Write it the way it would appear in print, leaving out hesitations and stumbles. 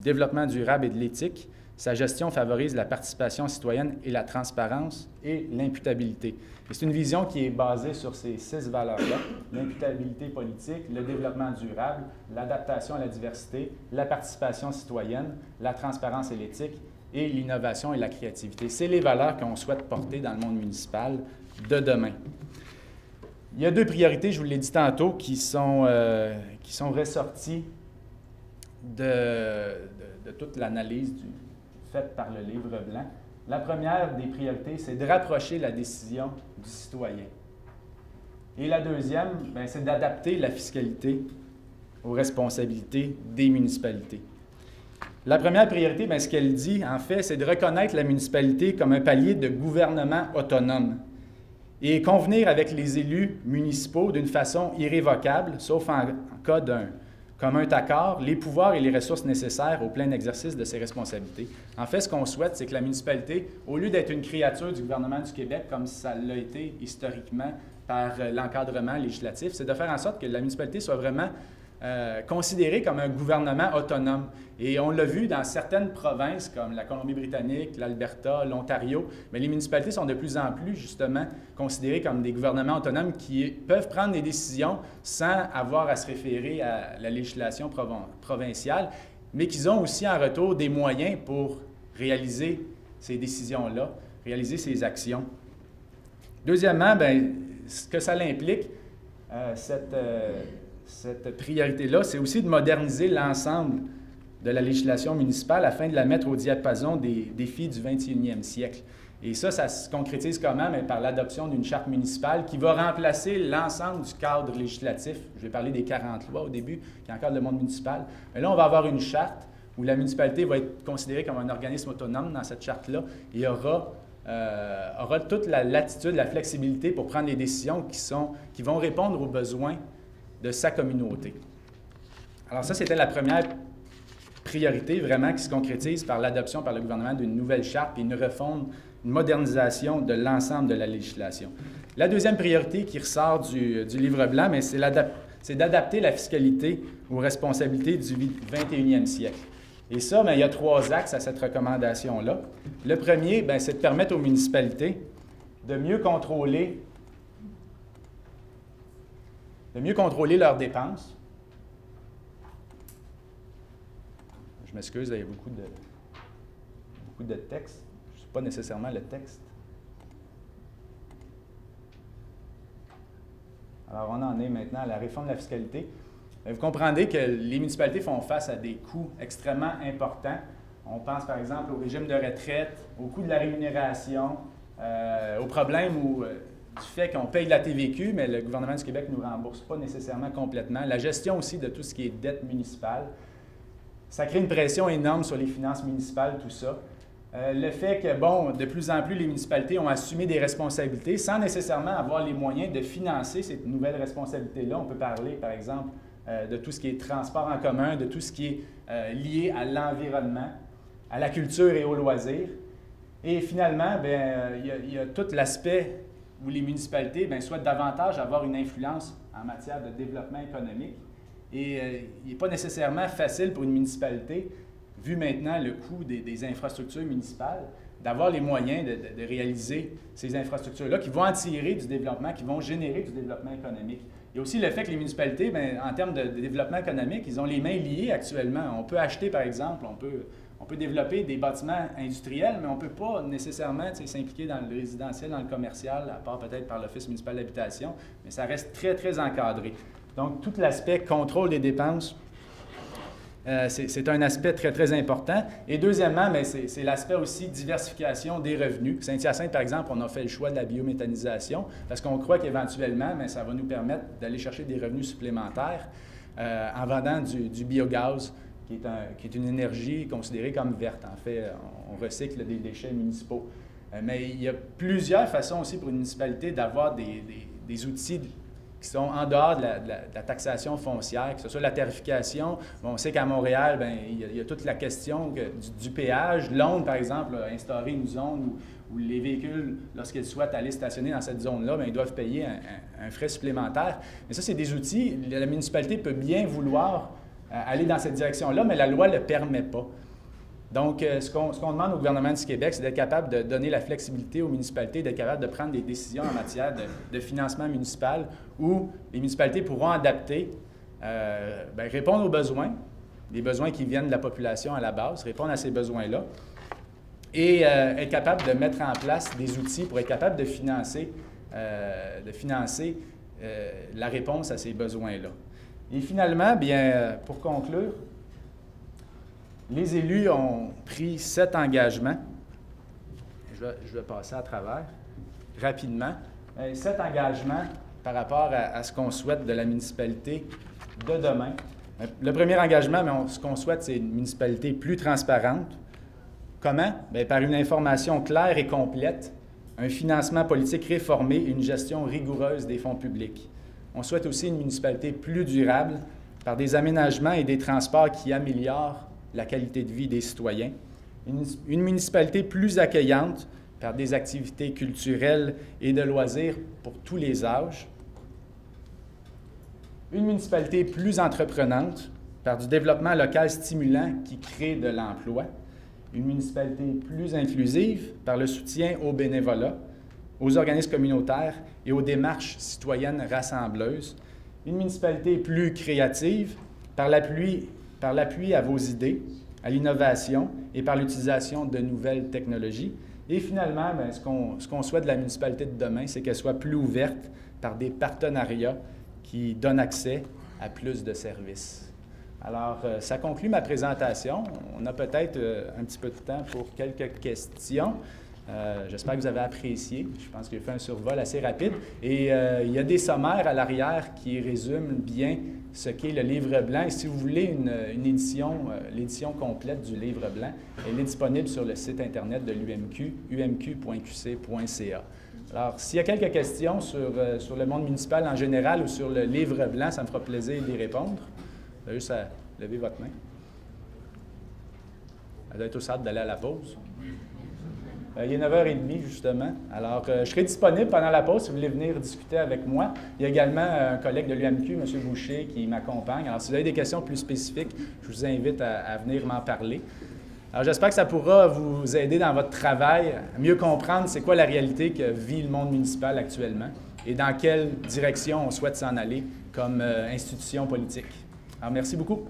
développement durable et de l'éthique. Sa gestion favorise la participation citoyenne et la transparence et l'imputabilité. C'est une vision qui est basée sur ces 6 valeurs-là: l'imputabilité politique, le développement durable, l'adaptation à la diversité, la participation citoyenne, la transparence et l'éthique, et l'innovation et la créativité. C'est les valeurs qu'on souhaite porter dans le monde municipal de demain. Il y a 2 priorités, je vous l'ai dit tantôt, qui sont ressorties de toute l'analyse faite par le Livre blanc. La première des priorités, c'est de rapprocher la décision du citoyen. Et la deuxième, c'est d'adapter la fiscalité aux responsabilités des municipalités. La première priorité, ce qu'elle dit, en fait, c'est de reconnaître la municipalité comme un palier de gouvernement autonome et convenir avec les élus municipaux d'une façon irrévocable, sauf en cas d'un commun accord, les pouvoirs et les ressources nécessaires au plein exercice de ses responsabilités. En fait, ce qu'on souhaite, c'est que la municipalité, au lieu d'être une créature du gouvernement du Québec, comme ça l'a été historiquement par l'encadrement législatif, c'est de faire en sorte que la municipalité soit vraiment considérée comme un gouvernement autonome. Et on l'a vu dans certaines provinces comme la Colombie-Britannique, l'Alberta, l'Ontario, mais les municipalités sont de plus en plus justement considérées comme des gouvernements autonomes qui peuvent prendre des décisions sans avoir à se référer à la législation provinciale, mais qu'ils ont aussi en retour des moyens pour réaliser ces décisions-là, réaliser ces actions. Deuxièmement, ce que ça implique, cette priorité-là, c'est aussi de moderniser l'ensemble de la législation municipale afin de la mettre au diapason des défis du 21e siècle. Et ça se concrétise comment? Par l'adoption d'une charte municipale qui va remplacer l'ensemble du cadre législatif. Je vais parler des 40 lois au début qui encadrent le monde municipal. Mais là, on va avoir une charte où la municipalité va être considérée comme un organisme autonome dans cette charte-là et aura toute la latitude, la flexibilité pour prendre des décisions qui vont répondre aux besoins de sa communauté. Alors ça, c'était la première priorité vraiment qui se concrétise par l'adoption par le gouvernement d'une nouvelle charte et une refonte, une modernisation de l'ensemble de la législation. La deuxième priorité qui ressort du Livre blanc, c'est d'adapter la fiscalité aux responsabilités du 21e siècle. Et ça, il y a 3 axes à cette recommandation-là. Le premier, c'est de permettre aux municipalités de mieux contrôler leurs dépenses. Je m'excuse, il y a beaucoup de texte. Je ne suis pas nécessairement le texte. Alors, on en est maintenant à la réforme de la fiscalité. Vous comprendrez que les municipalités font face à des coûts extrêmement importants. On pense par exemple au régime de retraite, au coût de la rémunération, au problème du fait qu'on paye la TVQ, mais le gouvernement du Québec ne nous rembourse pas nécessairement complètement. La gestion aussi de tout ce qui est dette municipale. Ça crée une pression énorme sur les finances municipales, tout ça. Le fait que, de plus en plus, les municipalités ont assumé des responsabilités sans nécessairement avoir les moyens de financer ces nouvelles responsabilités-là. On peut parler, par exemple, de tout ce qui est transport en commun, de tout ce qui est lié à l'environnement, à la culture et aux loisirs. Et finalement, il y a tout l'aspect où les municipalités souhaitent davantage avoir une influence en matière de développement économique. Et il n'est pas nécessairement facile pour une municipalité, vu maintenant le coût des infrastructures municipales, d'avoir les moyens de réaliser ces infrastructures-là qui vont en tirer du développement, qui vont générer du développement économique. Il y a aussi le fait que les municipalités, en termes de développement économique, ils ont les mains liées actuellement. On peut acheter, par exemple, on peut développer des bâtiments industriels, mais on ne peut pas nécessairement s'impliquer dans le résidentiel, dans le commercial, à part peut-être par l'Office municipal d'habitation, mais ça reste très, très encadré. Donc, tout l'aspect contrôle des dépenses, c'est un aspect très, très important. Et deuxièmement, c'est l'aspect aussi diversification des revenus. Saint-Hyacinthe, par exemple, on a fait le choix de la biométhanisation parce qu'on croit qu'éventuellement, ça va nous permettre d'aller chercher des revenus supplémentaires en vendant du biogaz, qui est une énergie considérée comme verte. En fait, on recycle des déchets municipaux. Mais il y a plusieurs façons aussi pour une municipalité d'avoir des outils qui sont en dehors de la taxation foncière, que ce soit la tarification. On sait qu'à Montréal, il y a toute la question du péage. Londres, par exemple, a instauré une zone où les véhicules, lorsqu'ils souhaitent aller stationner dans cette zone-là, ils doivent payer un frais supplémentaire. Mais ça, c'est des outils. La municipalité peut bien vouloir aller dans cette direction-là, mais la loi ne le permet pas. Donc, ce qu'on demande au gouvernement du Québec, c'est d'être capable de donner la flexibilité aux municipalités, d'être capable de prendre des décisions en matière de financement municipal où les municipalités pourront adapter, répondre aux besoins, les besoins qui viennent de la population à la base, répondre à ces besoins-là, et être capable de mettre en place des outils pour être capable de financer la réponse à ces besoins-là. Et finalement, bien, pour conclure, les élus ont pris 7 engagements. Je vais passer à travers rapidement. 7 engagements par rapport à ce qu'on souhaite de la municipalité de demain. Le premier engagement, ce qu'on souhaite, c'est une municipalité plus transparente. Comment? Bien, par une information claire et complète, un financement politique réformé et une gestion rigoureuse des fonds publics. On souhaite aussi une municipalité plus durable par des aménagements et des transports qui améliorent la qualité de vie des citoyens, une municipalité plus accueillante par des activités culturelles et de loisirs pour tous les âges, une municipalité plus entreprenante par du développement local stimulant qui crée de l'emploi, une municipalité plus inclusive par le soutien aux bénévolats, aux organismes communautaires et aux démarches citoyennes rassembleuses, une municipalité plus créative par l'appui à vos idées, à l'innovation et par l'utilisation de nouvelles technologies. Et finalement, bien, ce qu'on souhaite de la municipalité de demain, c'est qu'elle soit plus ouverte par des partenariats qui donnent accès à plus de services. Alors, ça conclut ma présentation. On a peut-être un petit peu de temps pour quelques questions. J'espère que vous avez apprécié. Je pense que j'ai fait un survol assez rapide. Et il y a des sommaires à l'arrière qui résument bien ce qu'est le livre blanc. Et si vous voulez une édition, l'édition complète du livre blanc, elle est disponible sur le site Internet de l'UMQ, umq.qc.ca. Alors, s'il y a quelques questions sur le monde municipal en général ou sur le livre blanc, ça me fera plaisir d'y répondre. Vous avez juste à lever votre main. Elle doit être aussi hâte d'aller à la pause. Il est 9h30, justement. Alors, je serai disponible pendant la pause si vous voulez venir discuter avec moi. Il y a également un collègue de l'UMQ, M. Boucher, qui m'accompagne. Alors, si vous avez des questions plus spécifiques, je vous invite à venir m'en parler. Alors, j'espère que ça pourra vous aider dans votre travail à mieux comprendre c'est quoi la réalité que vit le monde municipal actuellement et dans quelle direction on souhaite s'en aller comme institution politique. Alors, merci beaucoup.